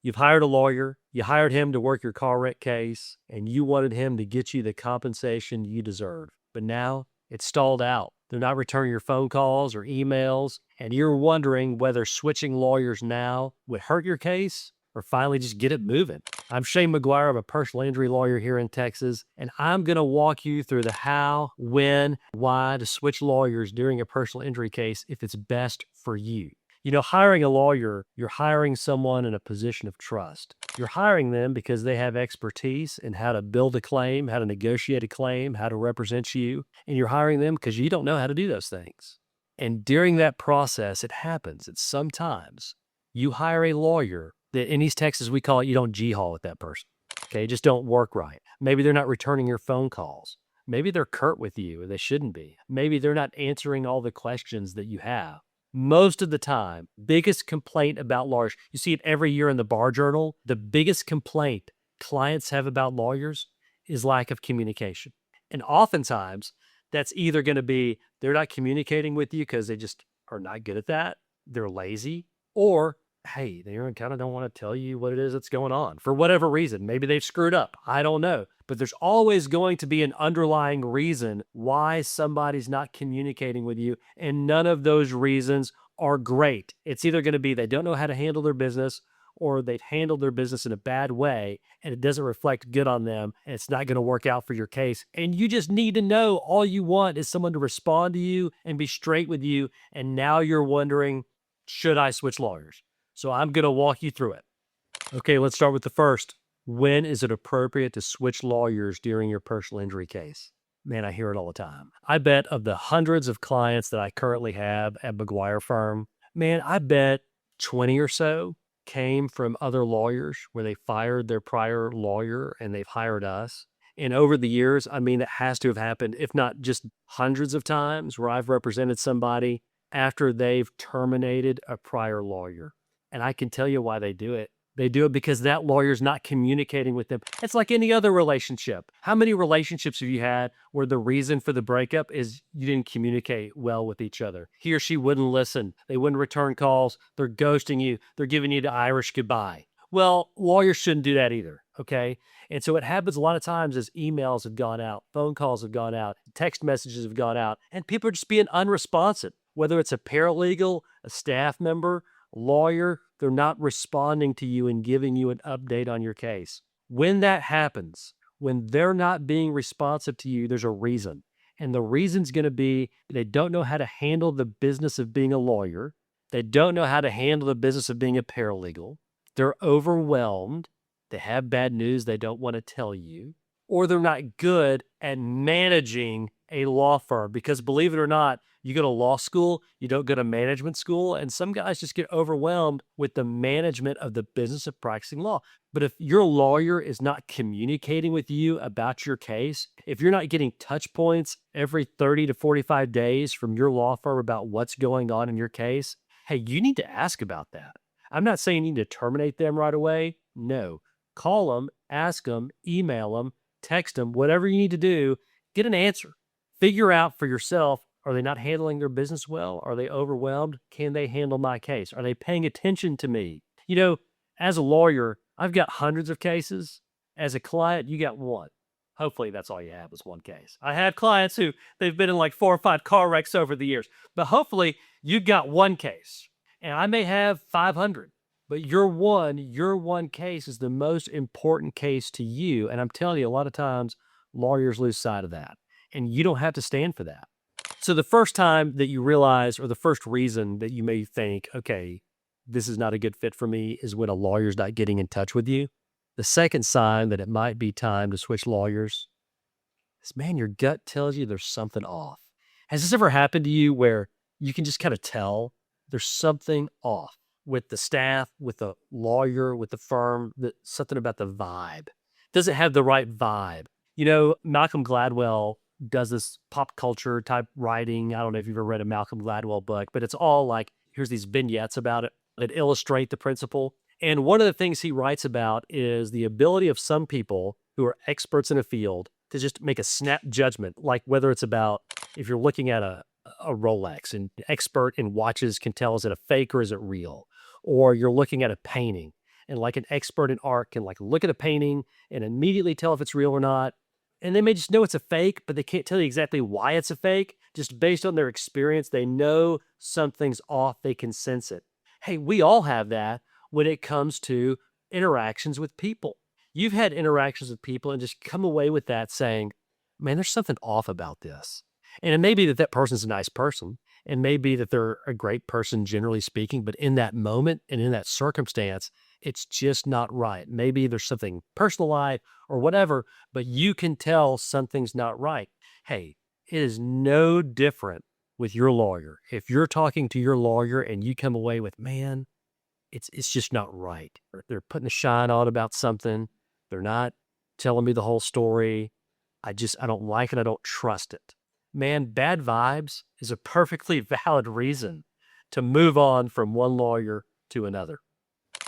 You've hired a lawyer, you hired him to work your car wreck case, and you wanted him to get you the compensation you deserve. But now it's stalled out. They're not returning your phone calls or emails, and you're wondering whether switching lawyers now would hurt your case or finally just get it moving. I'm Shane McGuire. I'm a personal injury lawyer here in Texas, and I'm going to walk you through the how, when, why to switch lawyers during a personal injury case if it's best for you. You know, hiring a lawyer, you're hiring someone in a position of trust. You're hiring them because they have expertise in how to build a claim, how to negotiate a claim, how to represent you, and you're hiring them because you don't know how to do those things. And during that process, it happens that sometimes you hire a lawyer that in East Texas, we call it you don't G-haul with that person. Okay, just don't work right. Maybe they're not returning your phone calls. Maybe they're curt with you, or they shouldn't be. Maybe they're not answering all the questions that you have. Most of the time, biggest complaint about lawyers, you see it every year in the Bar Journal, the biggest complaint clients have about lawyers is lack of communication. And oftentimes, that's either going to be they're not communicating with you because they just are not good at that, they're lazy, or hey, they kind of don't want to tell you what it is that's going on for whatever reason. Maybe they've screwed up. I don't know. But there's always going to be an underlying reason why somebody's not communicating with you. And none of those reasons are great. It's either going to be they don't know how to handle their business, or they've handled their business in a bad way and it doesn't reflect good on them and it's not going to work out for your case. And you just need to know all you want is someone to respond to you and be straight with you. And now you're wondering, should I switch lawyers? So I'm going to walk you through it. Okay, let's start with the first. When is it appropriate to switch lawyers during your personal injury case? Man, I hear it all the time. I bet of the hundreds of clients that I currently have at McGuire firm, man, I bet 20 or so came from other lawyers where they fired their prior lawyer and they've hired us. And over the years, I mean, it has to have happened, if not just hundreds of times, where I've represented somebody after they've terminated a prior lawyer. And I can tell you why they do it. They do it because that lawyer's not communicating with them. It's like any other relationship. How many relationships have you had where the reason for the breakup is you didn't communicate well with each other? He or she wouldn't listen. They wouldn't return calls. They're ghosting you. They're giving you the Irish goodbye. Well, lawyers shouldn't do that either, okay? And so it happens a lot of times as emails have gone out, phone calls have gone out, text messages have gone out, and people are just being unresponsive. Whether it's a paralegal, a staff member, lawyer, they're not responding to you and giving you an update on your case. When that happens, when they're not being responsive to you, there's a reason. And the reason's going to be they don't know how to handle the business of being a lawyer. They don't know how to handle the business of being a paralegal. They're overwhelmed. They have bad news they don't want to tell you. Or they're not good at managing a law firm, because believe it or not, you go to law school, you don't go to management school, and some guys just get overwhelmed with the management of the business of practicing law. But if your lawyer is not communicating with you about your case, if you're not getting touch points every 30 to 45 days from your law firm about what's going on in your case, hey, you need to ask about that. I'm not saying you need to terminate them right away. No. Call them, ask them, email them, text them, whatever you need to do, get an answer. Figure out for yourself, are they not handling their business well? Are they overwhelmed? Can they handle my case? Are they paying attention to me? You know, as a lawyer, I've got hundreds of cases. As a client, you got one. Hopefully that's all you have is one case. I had clients who they've been in like 4 or 5 car wrecks over the years, but hopefully you got one case. And I may have 500, but your one case is the most important case to you. And I'm telling you, a lot of times lawyers lose sight of that. And you don't have to stand for that. So the first time that you realize, or the first reason that you may think, okay, this is not a good fit for me, is when a lawyer's not getting in touch with you. The second sign that it might be time to switch lawyers is, man, your gut tells you there's something off. Has this ever happened to you where you can just kind of tell there's something off with the staff, with the lawyer, with the firm, something about the vibe? Does it have the right vibe? You know, Malcolm Gladwell does this pop culture type writing. I don't know if you've ever read a Malcolm Gladwell book, but it's all like, here's these vignettes about it that illustrate the principle. And one of the things he writes about is the ability of some people who are experts in a field to just make a snap judgment, like whether it's about, if you're looking at a Rolex, and an expert in watches can tell, is it a fake or is it real? Or you're looking at a painting and like an expert in art can like look at a painting and immediately tell if it's real or not. And they may just know it's a fake, but they can't tell you exactly why it's a fake. Just based on their experience, they know something's off. They can sense it. Hey, we all have that when it comes to interactions with people. You've had interactions with people and just come away with that saying, man, there's something off about this. And it may be that that person's a nice person. It may be that they're a great person, generally speaking, but in that moment and in that circumstance, it's just not right. Maybe there's something personalized or whatever, but you can tell something's not right. Hey, it is no different with your lawyer. If you're talking to your lawyer and you come away with, man, it's just not right. Or they're putting a shine on about something. They're not telling me the whole story. I don't like it. I don't trust it. Man, bad vibes is a perfectly valid reason to move on from one lawyer to another.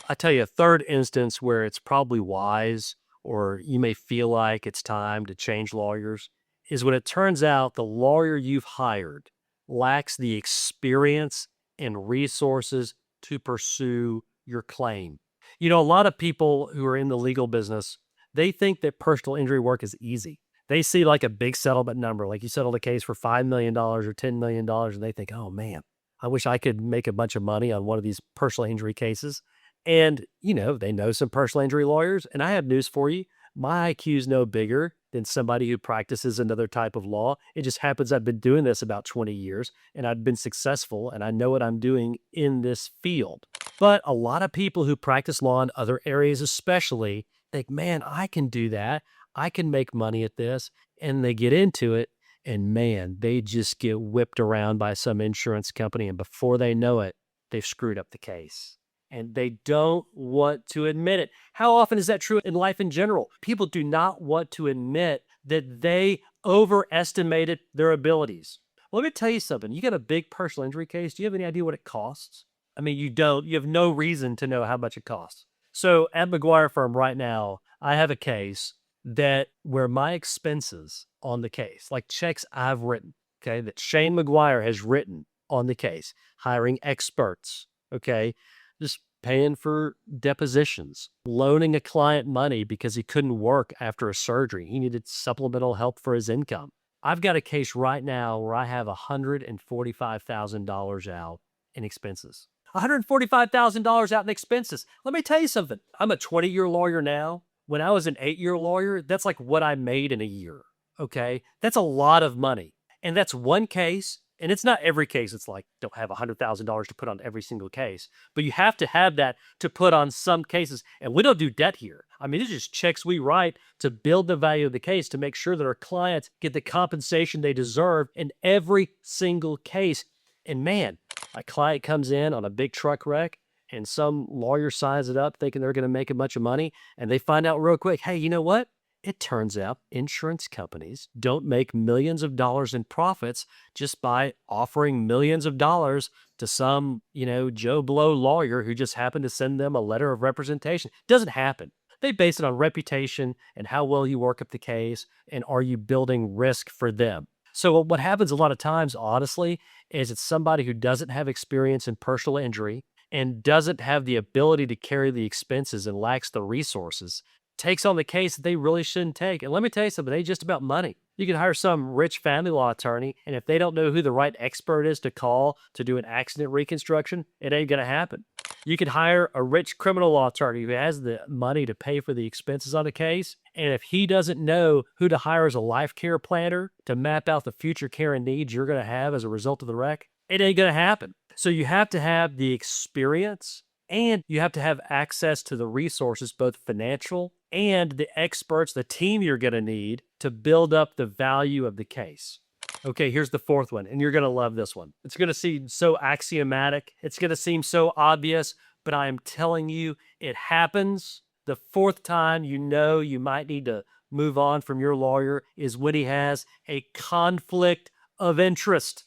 I tell you, a third instance where it's probably wise, or you may feel like it's time to change lawyers, is when it turns out the lawyer you've hired lacks the experience and resources to pursue your claim. You know, a lot of people who are in the legal business, they think that personal injury work is easy. They see like a big settlement number, like you settled a case for $5 million or $10 million, and they think, oh man, I wish I could make a bunch of money on one of these personal injury cases. And, you know, they know some personal injury lawyers. And I have news for you. My IQ is no bigger than somebody who practices another type of law. It just happens I've been doing this about 20 years and I've been successful and I know what I'm doing in this field. But a lot of people who practice law in other areas especially think, man, I can do that. I can make money at this. And they get into it and man, they just get whipped around by some insurance company. And before they know it, they've screwed up the case. And they don't want to admit it. How often is that true in life in general? People do not want to admit that they overestimated their abilities. Well, let me tell you something. You got a big personal injury case. Do you have any idea what it costs? I mean, you don't. You have no reason to know how much it costs. So at McGuire firm right now, I have a case that where my expenses on the case, like checks I've written, okay, that Shane McGuire has written on the case, hiring experts, okay, just paying for depositions, loaning a client money because he couldn't work after a surgery. He needed supplemental help for his income. I've got a case right now where I have $145,000 out in expenses. $145,000 out in expenses. Let me tell you something. I'm a 20-year lawyer now. When I was an 8-year lawyer, that's like what I made in a year, okay? That's a lot of money. And that's one case. And it's not every case. It's like, don't have $100,000 to put on every single case. But you have to have that to put on some cases. And we don't do debt here. I mean, it's just checks we write to build the value of the case to make sure that our clients get the compensation they deserve in every single case. And man, a client comes in on a big truck wreck and some lawyer signs it up thinking they're going to make a bunch of money. And they find out real quick, hey, you know what? It turns out insurance companies don't make millions of dollars in profits just by offering millions of dollars to some, Joe Blow lawyer who just happened to send them a letter of representation. It doesn't happen. They base it on reputation and how well you work up the case and are you building risk for them. So what happens a lot of times, honestly, is it's somebody who doesn't have experience in personal injury and doesn't have the ability to carry the expenses and lacks the resources, takes on the case that they really shouldn't take. And let me tell you something, it ain't just about money. You can hire some rich family law attorney, and if they don't know who the right expert is to call to do an accident reconstruction, it ain't going to happen. You can hire a rich criminal law attorney who has the money to pay for the expenses on a case, and if he doesn't know who to hire as a life care planner to map out the future care and needs you're going to have as a result of the wreck, it ain't going to happen. So you have to have the experience and you have to have access to the resources, both financial and the experts, the team you're going to need to build up the value of the case. Okay, here's the fourth one, and you're going to love this one. It's going to seem so axiomatic. It's going to seem so obvious, but I am telling you, it happens. The fourth time you know you might need to move on from your lawyer is when he has a conflict of interest.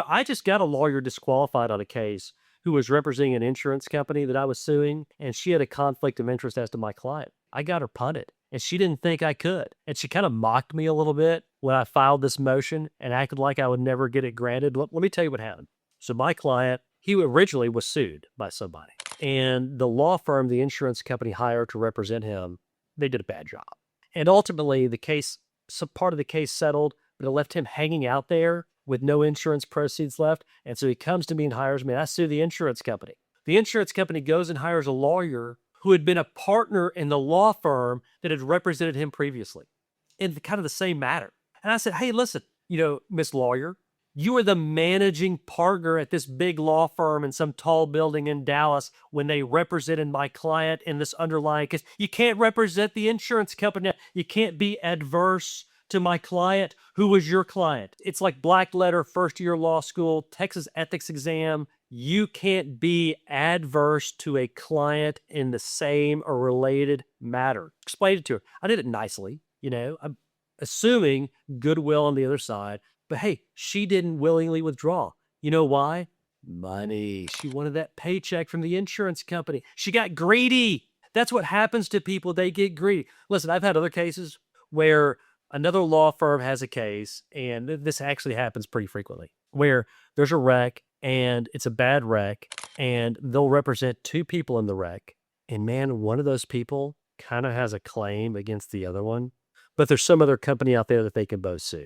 I just got a lawyer disqualified on a case who was representing an insurance company that I was suing, and she had a conflict of interest as to my client. I got her punted, and she didn't think I could. And she kind of mocked me a little bit when I filed this motion and acted like I would never get it granted. Let me tell you what happened. So my client, he originally was sued by somebody. And the law firm the insurance company hired to represent him, they did a bad job. And ultimately, some part of the case settled, but it left him hanging out there with no insurance proceeds left. And so he comes to me and hires me. I sue the insurance company. The insurance company goes and hires a lawyer who had been a partner in the law firm that had represented him previously in kind of the same matter. And I said, hey, listen, Miss Lawyer, you were the managing partner at this big law firm in some tall building in Dallas when they represented my client in this underlying case. You can't represent the insurance company. You can't be adverse to my client who was your client. It's like black letter, first year law school, Texas ethics exam. You can't be adverse to a client in the same or related matter. Explained it to her. I did it nicely. I'm assuming goodwill on the other side. But hey, she didn't willingly withdraw. You know why? Money. She wanted that paycheck from the insurance company. She got greedy. That's what happens to people. They get greedy. Listen, I've had other cases where another law firm has a case, and this actually happens pretty frequently, where there's a wreck and it's a bad wreck, and they'll represent two people in the wreck. And man, one of those people kind of has a claim against the other one, but there's some other company out there that they can both sue.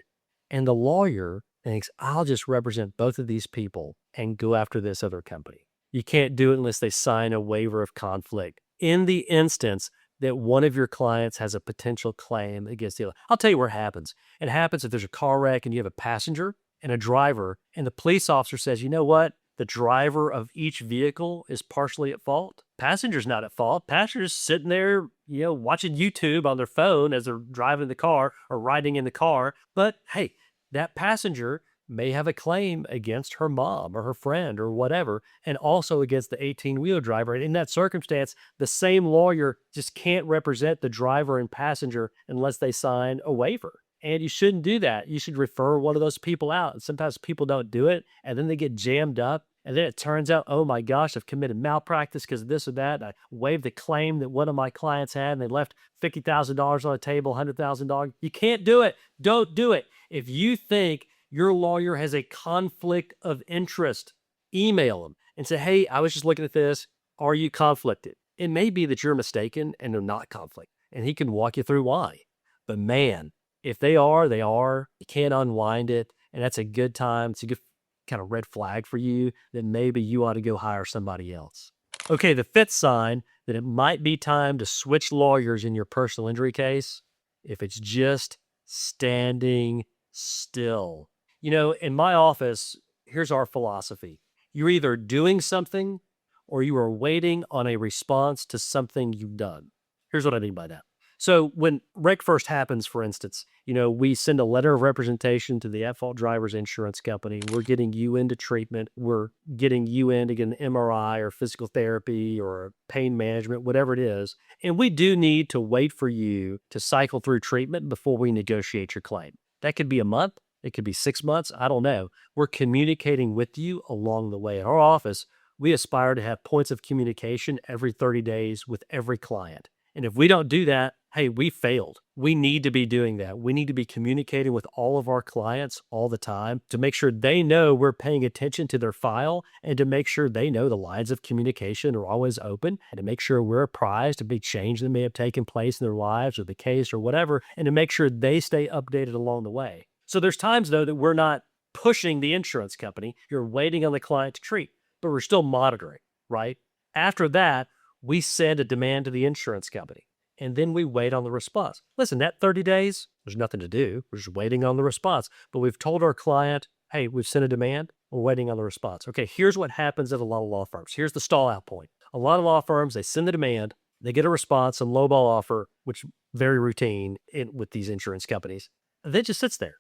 And the lawyer thinks, I'll just represent both of these people and go after this other company. You can't do it unless they sign a waiver of conflict in the instance that one of your clients has a potential claim against the other. I'll tell you where it happens. It happens if there's a car wreck and you have a passenger and a driver, and the police officer says, you know what? The driver of each vehicle is partially at fault. Passenger's not at fault. Passenger's sitting there, watching YouTube on their phone as they're driving the car or riding in the car. But hey, that passenger may have a claim against her mom or her friend or whatever, and also against the 18-wheel driver. And in that circumstance, the same lawyer just can't represent the driver and passenger unless they sign a waiver. And you shouldn't do that. You should refer one of those people out. And sometimes people don't do it, and then they get jammed up. And then it turns out, oh my gosh, I've committed malpractice because of this or that. I waived the claim that one of my clients had, and they left $50,000 on the table, $100,000. You can't do it. Don't do it. If you think your lawyer has a conflict of interest, email them and say, hey, I was just looking at this. Are you conflicted? It may be that you're mistaken and they're not conflict, and he can walk you through why. But man, if they are, they are. You can't unwind it, and that's a good time. It's a good kind of red flag for you that maybe you ought to go hire somebody else. Okay, the fifth sign that it might be time to switch lawyers in your personal injury case, if it's just standing still. In my office, here's our philosophy. You're either doing something or you are waiting on a response to something you've done. Here's what I mean by that. So when wreck first happens, for instance, we send a letter of representation to the at-fault driver's insurance company. We're getting you into treatment. We're getting you in to get an MRI or physical therapy or pain management, whatever it is. And we do need to wait for you to cycle through treatment before we negotiate your claim. That could be a month. It could be 6 months. I don't know. We're communicating with you along the way. At our office, we aspire to have points of communication every 30 days with every client. And if we don't do that, hey, we failed. We need to be doing that. We need to be communicating with all of our clients all the time to make sure they know we're paying attention to their file, and to make sure they know the lines of communication are always open, and to make sure we're apprised of big change that may have taken place in their lives or the case or whatever, and to make sure they stay updated along the way. So there's times, though, that we're not pushing the insurance company. You're waiting on the client to treat, but we're still monitoring, right? After that, we send a demand to the insurance company, and then we wait on the response. Listen, that 30 days, there's nothing to do. We're just waiting on the response. But we've told our client, hey, we've sent a demand. We're waiting on the response. Okay, here's what happens at a lot of law firms. Here's the stall out point. A lot of law firms, they send the demand, they get a response, and lowball offer, which is very routine with these insurance companies. And then it just sits there.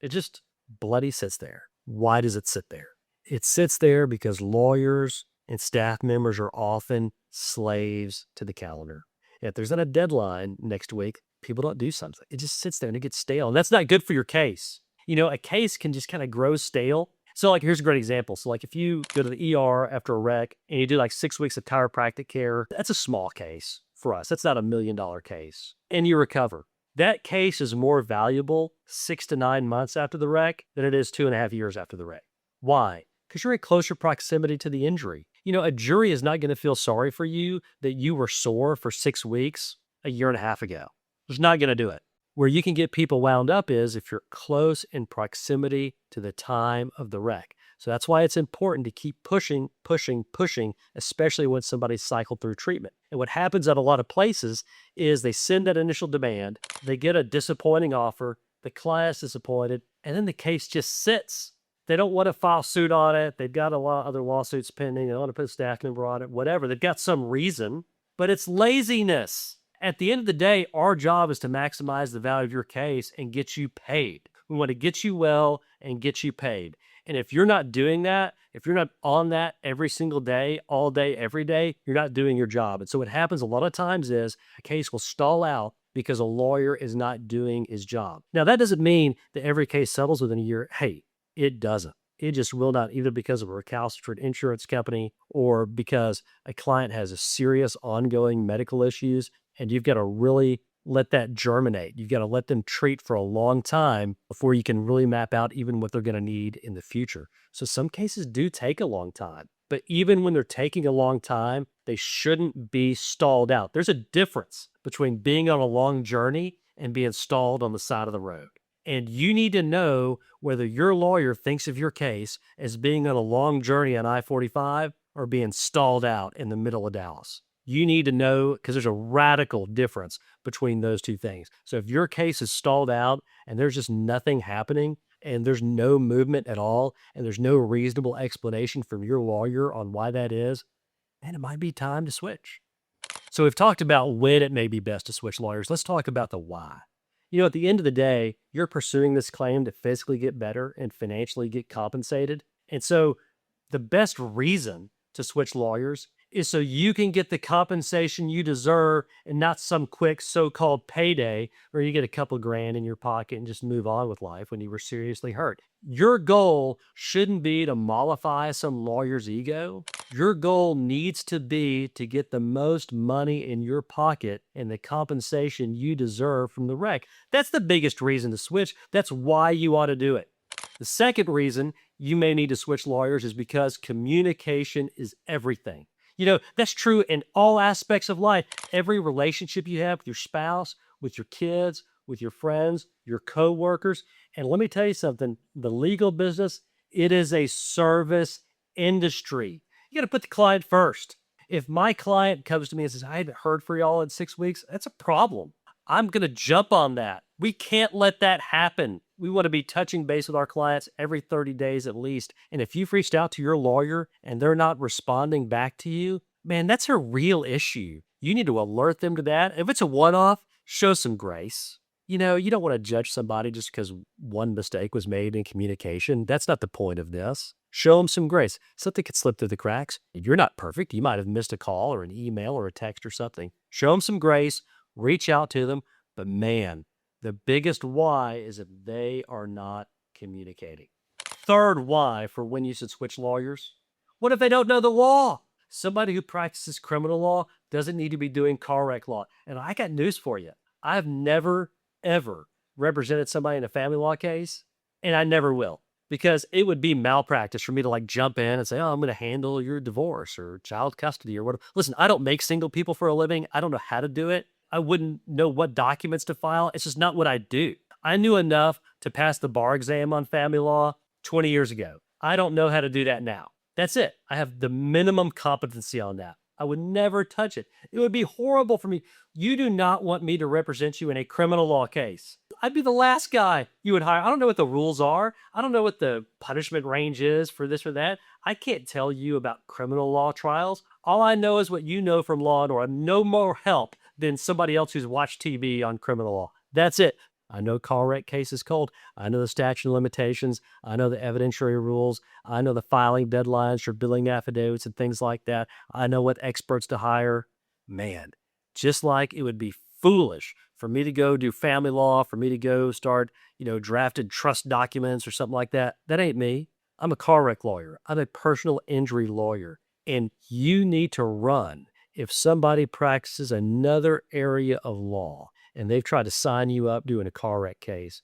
It just bloody sits there. Why does it sit there? It sits there because lawyers and staff members are often slaves to the calendar. If there's not a deadline next week, people don't do something. It just sits there and it gets stale. And that's not good for your case. A case can just kind of grow stale. So here's a great example. So if you go to the ER after a wreck and you do 6 weeks of chiropractic care, that's a small case for us. That's not $1 million case. And you recover. That case is more valuable 6 to 9 months after the wreck than it is 2.5 years after the wreck. Why? Because you're in closer proximity to the injury. A jury is not going to feel sorry for you that you were sore for 6 weeks a year and a half ago. It's not going to do it. Where you can get people wound up is if you're close in proximity to the time of the wreck. So that's why it's important to keep pushing, pushing, pushing, especially when somebody's cycled through treatment. And what happens at a lot of places is they send that initial demand, they get a disappointing offer, the client's disappointed, and then the case just sits. They don't want to file suit on it. They've got a lot of other lawsuits pending. They don't want to put a staff member on it, whatever. They've got some reason, but it's laziness. At the end of the day, our job is to maximize the value of your case and get you paid. We want to get you well and get you paid. And if you're not doing that, if you're not on that every single day, all day, every day, you're not doing your job. And so what happens a lot of times is a case will stall out because a lawyer is not doing his job. Now, that doesn't mean that every case settles within a year. Hey, it doesn't. It just will not, either because of a recalcitrant insurance company or because a client has a serious ongoing medical issues, and you've got to really let that germinate. You've got to let them treat for a long time before you can really map out even what they're going to need in the future. So some cases do take a long time, but even when they're taking a long time, they shouldn't be stalled out. There's a difference between being on a long journey and being stalled on the side of the road. And you need to know whether your lawyer thinks of your case as being on a long journey on I-45 or being stalled out in the middle of Dallas. You need to know, because there's a radical difference between those two things. So if your case is stalled out and there's just nothing happening and there's no movement at all and there's no reasonable explanation from your lawyer on why that is, then it might be time to switch. So we've talked about when it may be best to switch lawyers. Let's talk about the why. At the end of the day, you're pursuing this claim to physically get better and financially get compensated. And so the best reason to switch lawyers is so you can get the compensation you deserve and not some quick so-called payday where you get a couple grand in your pocket and just move on with life when you were seriously hurt. Your goal shouldn't be to mollify some lawyer's ego. Your goal needs to be to get the most money in your pocket and the compensation you deserve from the wreck. That's the biggest reason to switch. That's why you ought to do it. The second reason you may need to switch lawyers is because communication is everything. That's true in all aspects of life. Every relationship you have with your spouse, with your kids, with your friends, your coworkers. And let me tell you something, the legal business, it is a service industry. You got to put the client first. If my client comes to me and says, I haven't heard from y'all in 6 weeks, that's a problem. I'm going to jump on that. We can't let that happen. We want to be touching base with our clients every 30 days at least. And if you've reached out to your lawyer and they're not responding back to you, man, that's a real issue. You need to alert them to that. If it's a one-off, show some grace. You don't want to judge somebody just because one mistake was made in communication. That's not the point of this. Show them some grace. Something could slip through the cracks. You're not perfect. You might have missed a call or an email or a text or something. Show them some grace. Reach out to them. But man, the biggest why is if they are not communicating. Third why for when you should switch lawyers. What if they don't know the law? Somebody who practices criminal law doesn't need to be doing car wreck law. And I got news for you. I've never, ever represented somebody in a family law case, and I never will. Because it would be malpractice for me to jump in and say, oh, I'm going to handle your divorce or child custody or whatever. Listen, I don't make single people for a living. I don't know how to do it. I wouldn't know what documents to file. It's just not what I do. I knew enough to pass the bar exam on family law 20 years ago. I don't know how to do that now. That's it. I have the minimum competency on that. I would never touch it. It would be horrible for me. You do not want me to represent you in a criminal law case. I'd be the last guy you would hire. I don't know what the rules are. I don't know what the punishment range is for this or that. I can't tell you about criminal law trials. All I know is what you know from law and order. I'm no more help than somebody else who's watched TV on criminal law. That's it. I know car wreck cases cold. I know the statute of limitations. I know the evidentiary rules. I know the filing deadlines for billing affidavits and things like that. I know what experts to hire. Man, just like it would be foolish for me to go do family law, for me to go start, drafted trust documents or something like that. That ain't me. I'm a car wreck lawyer. I'm a personal injury lawyer. And you need to run if somebody practices another area of law and they've tried to sign you up doing a car wreck case,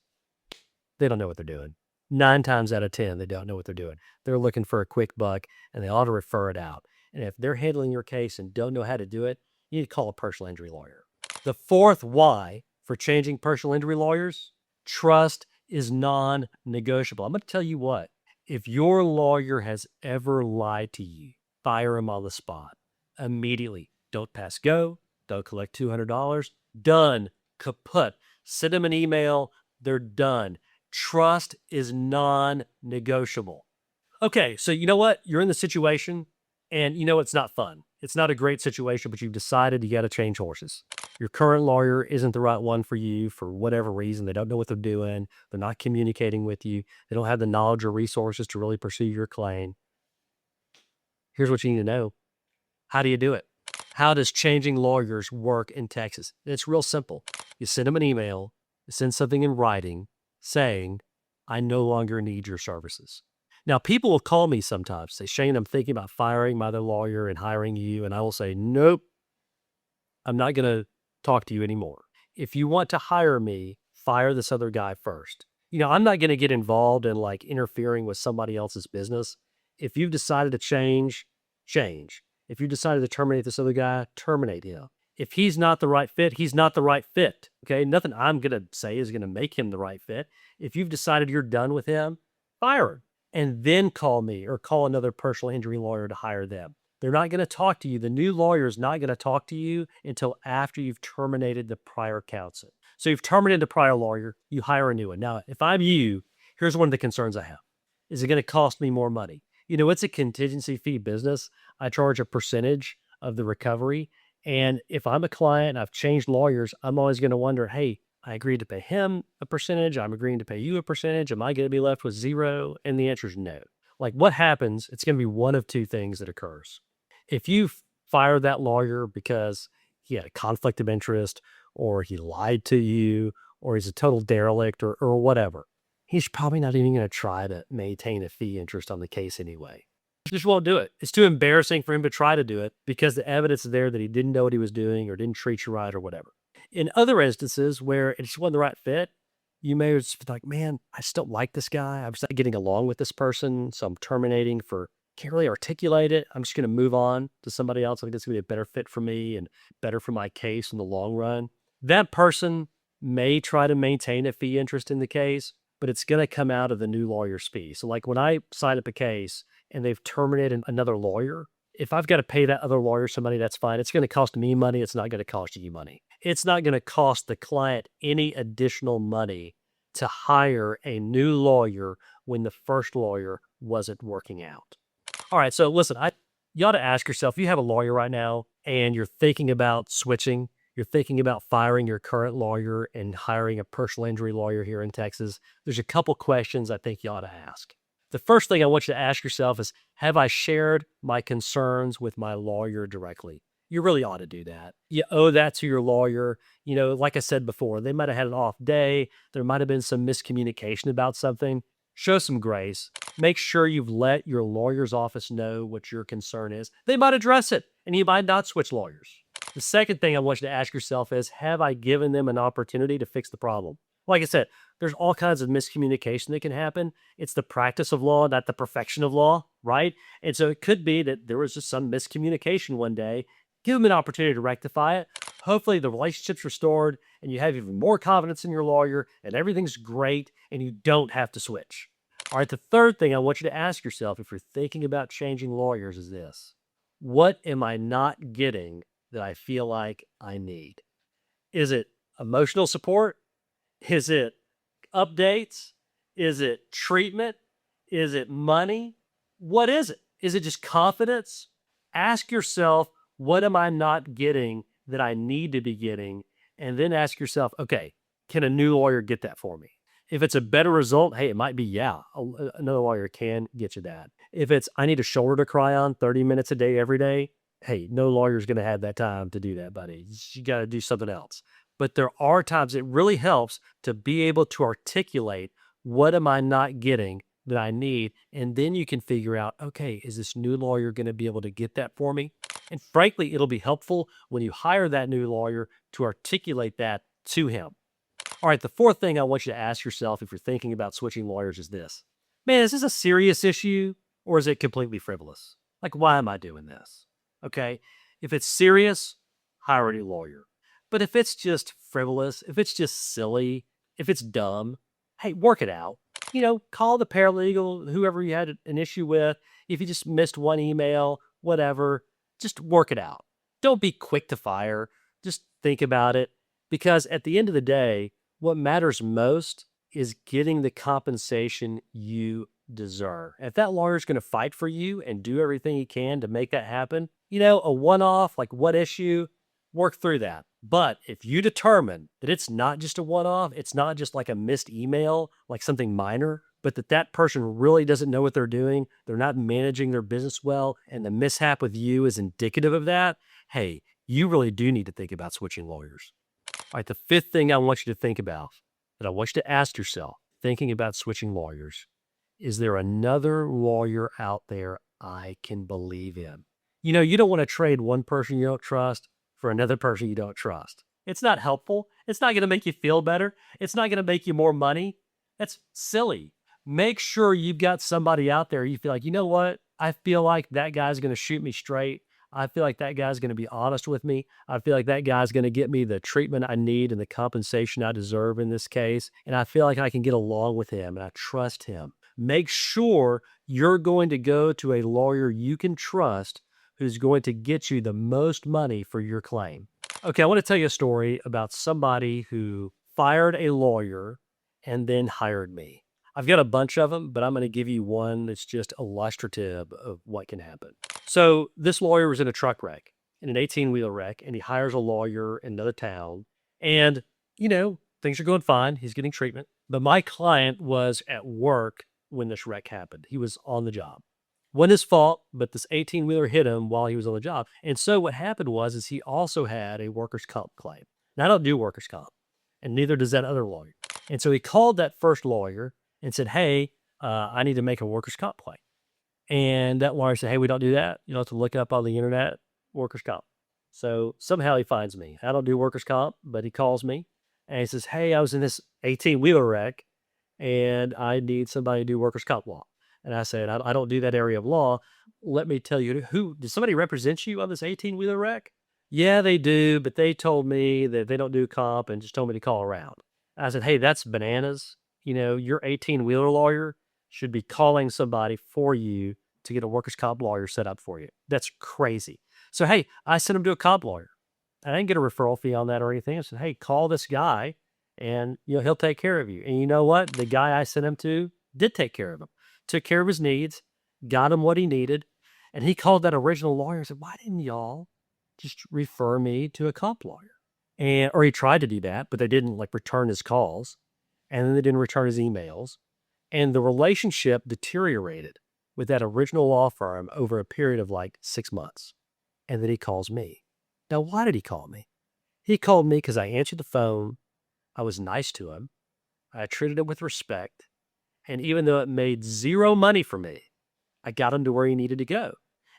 they don't know what they're doing. 9 times out of 10, they don't know what they're doing. They're looking for a quick buck and they ought to refer it out. And if they're handling your case and don't know how to do it, you need to call a personal injury lawyer. The fourth why for changing personal injury lawyers: trust is non-negotiable. I'm going to tell you what, if your lawyer has ever lied to you, fire him on the spot immediately. Don't pass go. Don't collect $200. Done. Kaput. Send them an email. They're done. Trust is non-negotiable. Okay, so you know what? You're in the situation and you know it's not fun. It's not a great situation, but you've decided you got to change horses. Your current lawyer isn't the right one for you for whatever reason. They don't know what they're doing. They're not communicating with you. They don't have the knowledge or resources to really pursue your claim. Here's what you need to know. How do you do it? How does changing lawyers work in Texas? It's real simple. You send them an email, you send something in writing saying, I no longer need your services. Now, people will call me sometimes, say, Shane, I'm thinking about firing my other lawyer and hiring you. And I will say, nope, I'm not going to talk to you anymore. If you want to hire me, fire this other guy first. I'm not going to get involved in like interfering with somebody else's business. If you've decided to change, change. If you decided to terminate this other guy, terminate him. If he's not the right fit, he's not the right fit. Okay. Nothing I'm going to say is going to make him the right fit. If you've decided you're done with him, fire him. And then call me or call another personal injury lawyer to hire them. They're not going to talk to you. The new lawyer is not going to talk to you until after you've terminated the prior counsel. So you've terminated the prior lawyer, you hire a new one. Now, if I'm you, here's one of the concerns I have. Is it going to cost me more money? It's a contingency fee business. I charge a percentage of the recovery. And if I'm a client and I've changed lawyers, I'm always going to wonder, hey, I agreed to pay him a percentage. I'm agreeing to pay you a percentage. Am I going to be left with zero? And the answer is no. Like what happens, it's going to be one of two things that occurs. If you fire that lawyer because he had a conflict of interest or he lied to you or he's a total derelict or whatever, he's probably not even going to try to maintain a fee interest on the case anyway. Just won't do it. It's too embarrassing for him to try to do it because the evidence is there that he didn't know what he was doing or didn't treat you right or whatever. In other instances where it just wasn't the right fit, you may just be like, man, I still like this guy. I'm just not getting along with this person. So I'm terminating can't really articulate it. I'm just going to move on to somebody else. I think it's going to be a better fit for me and better for my case in the long run. That person may try to maintain a fee interest in the case, but it's going to come out of the new lawyer's fee. So like when I sign up a case and they've terminated another lawyer, if I've got to pay that other lawyer some money, that's fine. It's going to cost me money. It's not going to cost you money. It's not going to cost the client any additional money to hire a new lawyer when the first lawyer wasn't working out. All right, so listen, you ought to ask yourself, you have a lawyer right now and you're thinking about switching, you're thinking about firing your current lawyer and hiring a personal injury lawyer here in Texas, there's a couple questions I think you ought to ask. The first thing I want you to ask yourself is, have I shared my concerns with my lawyer directly? You really ought to do that. You owe that to your lawyer. Like I said before, they might have had an off day. There might have been some miscommunication about something. Show some grace. Make sure you've let your lawyer's office know what your concern is. They might address it, and you might not switch lawyers. The second thing I want you to ask yourself is, have I given them an opportunity to fix the problem? Like I said, there's all kinds of miscommunication that can happen. It's the practice of law, not the perfection of law, right? And so it could be that there was just some miscommunication one day. Give them an opportunity to rectify it. Hopefully the relationship's restored and you have even more confidence in your lawyer and everything's great and you don't have to switch. All right, the third thing I want you to ask yourself if you're thinking about changing lawyers is this: what am I not getting that I feel like I need? Is it emotional support? Is it updates? Is it treatment? Is it money? What is it? Is it just confidence? Ask yourself, what am I not getting that I need to be getting? And then ask yourself, okay, can a new lawyer get that for me? If it's a better result, hey, it might be, another lawyer can get you that. If it's, I need a shoulder to cry on 30 minutes a day, every day, hey, no lawyer's going to have that time to do that, buddy. You got to do something else. But there are times it really helps to be able to articulate, what am I not getting that I need? And then you can figure out, okay, is this new lawyer going to be able to get that for me? And frankly, it'll be helpful when you hire that new lawyer to articulate that to him. All right, the fourth thing I want you to ask yourself if you're thinking about switching lawyers is this: man, is this a serious issue or is it completely frivolous? Like, why am I doing this? Okay. If it's serious, hire a new lawyer. But if it's just frivolous, if it's just silly, if it's dumb, hey, work it out. Call the paralegal, whoever you had an issue with. If you just missed one email, whatever, just work it out. Don't be quick to fire. Just think about it. Because at the end of the day, what matters most is getting the compensation you deserve. If that lawyer's going to fight for you and do everything he can to make that happen, a one off, like what issue, work through that. But if you determine that it's not just a one off, it's not just like a missed email, like something minor, but that person really doesn't know what they're doing, they're not managing their business well, and the mishap with you is indicative of that, hey, you really do need to think about switching lawyers. All right, the fifth thing I want you to think about, that I want you to ask yourself, thinking about switching lawyers, is there another lawyer out there I can believe in? You don't want to trade one person you don't trust for another person you don't trust. It's not helpful. It's not going to make you feel better. It's not going to make you more money. That's silly. Make sure you've got somebody out there you feel like, you know what? I feel like that guy's going to shoot me straight. I feel like that guy's going to be honest with me. I feel like that guy's going to get me the treatment I need and the compensation I deserve in this case. And I feel like I can get along with him and I trust him. Make sure you're going to go to a lawyer you can trust who's going to get you the most money for your claim. Okay, I want to tell you a story about somebody who fired a lawyer and then hired me. I've got a bunch of them, but I'm going to give you one that's just illustrative of what can happen. So this lawyer was in a truck wreck, in an 18-wheeler wreck, and he hires a lawyer in another town. And, things are going fine. He's getting treatment. But my client was at work when this wreck happened. He was on the job. Wasn't his fault, but this 18-wheeler hit him while he was on the job. And so what happened was he also had a workers' comp claim. Now, I don't do workers' comp, and neither does that other lawyer. And so he called that first lawyer and said, hey, I need to make a workers' comp claim. And that lawyer said, hey, we don't do that. You'll have to look up on the internet, workers' comp. So somehow he finds me. I don't do workers' comp, but he calls me and he says, hey, I was in this 18-wheeler wreck and I need somebody to do workers' comp law. And I said, I don't do that area of law. Let me tell you, did somebody represent you on this 18-wheeler wreck? Yeah, they do, but they told me that they don't do comp and just told me to call around. I said, hey, that's bananas. Your 18-wheeler lawyer should be calling somebody for you to get a workers' comp lawyer set up for you. That's crazy. So, hey, I sent him to a comp lawyer. I didn't get a referral fee on that or anything. I said, hey, call this guy and he'll take care of you. And you know what? The guy I sent him to did take care of him, took care of his needs, got him what he needed. And he called that original lawyer and said, why didn't y'all just refer me to a comp lawyer? Or he tried to do that, but they didn't return his calls. And then they didn't return his emails. And the relationship deteriorated with that original law firm over a period of 6 months. And then he calls me. Now, why did he call me? He called me because I answered the phone. I was nice to him. I treated him with respect. And even though it made zero money for me, I got him to where he needed to go.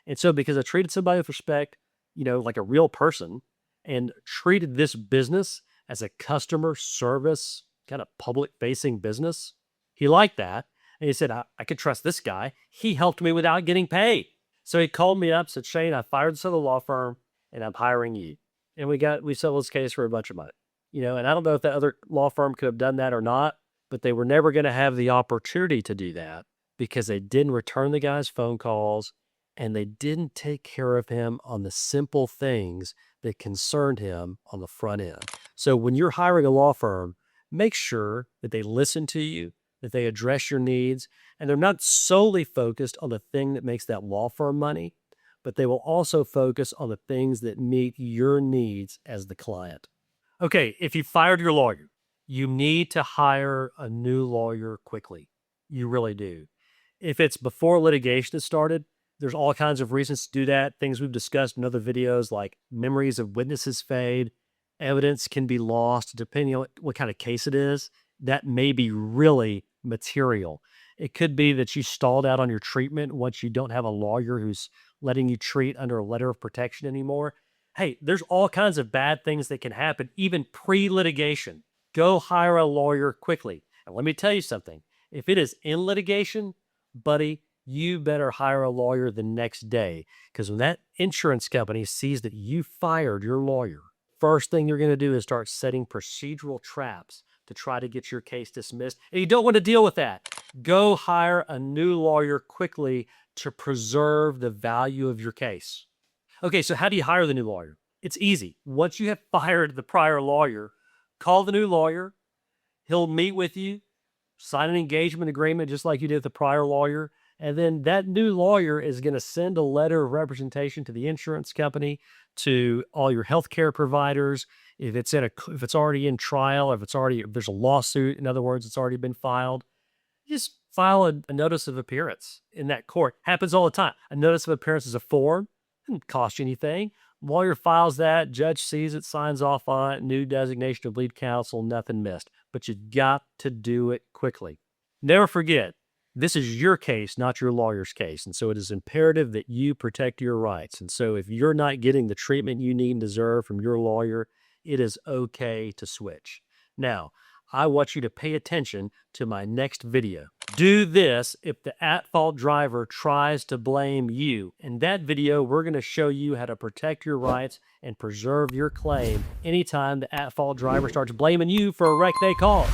And so because I treated somebody with respect, like a real person, and treated this business as a customer service, kind of public-facing business, he liked that. And he said, I could trust this guy. He helped me without getting paid. So he called me up, said, Shane, I fired this other law firm, and I'm hiring you. And we settled this case for a bunch of money. And I don't know if that other law firm could have done that or not, but they were never going to have the opportunity to do that because they didn't return the guy's phone calls and they didn't take care of him on the simple things that concerned him on the front end. So when you're hiring a law firm, make sure that they listen to you, that they address your needs, and they're not solely focused on the thing that makes that law firm money, but they will also focus on the things that meet your needs as the client. Okay, if you fired your lawyer, you need to hire a new lawyer quickly. You really do. If it's before litigation has started, there's all kinds of reasons to do that. Things we've discussed in other videos like memories of witnesses fade, evidence can be lost depending on what kind of case it is. That may be really material. It could be that you stalled out on your treatment once you don't have a lawyer who's letting you treat under a letter of protection anymore. Hey, there's all kinds of bad things that can happen even pre-litigation. Go hire a lawyer quickly. And let me tell you something. If it is in litigation, buddy, you better hire a lawyer the next day, because when that insurance company sees that you fired your lawyer, first thing you're going to do is start setting procedural traps to try to get your case dismissed. And you don't want to deal with that. Go hire a new lawyer quickly to preserve the value of your case. Okay, so how do you hire the new lawyer? It's easy. Once you have fired the prior lawyer, call the new lawyer. He'll meet with you, sign an engagement agreement just like you did with the prior lawyer. And then that new lawyer is going to send a letter of representation to the insurance company, to all your healthcare providers. If it's already in trial, if there's a lawsuit, in other words, it's already been filed, just file a notice of appearance in that court. Happens all the time. A notice of appearance is a form, doesn't cost you anything. Lawyer files that, judge sees it, signs off on it, new designation of lead counsel, nothing missed. But you got to do it quickly. Never forget, this is your case, not your lawyer's case. And so it is imperative that you protect your rights. And so if you're not getting the treatment you need and deserve from your lawyer, it is okay to switch. Now, I want you to pay attention to my next video. Do this if the at-fault driver tries to blame you. In that video, we're going to show you how to protect your rights and preserve your claim anytime the at-fault driver starts blaming you for a wreck they caused.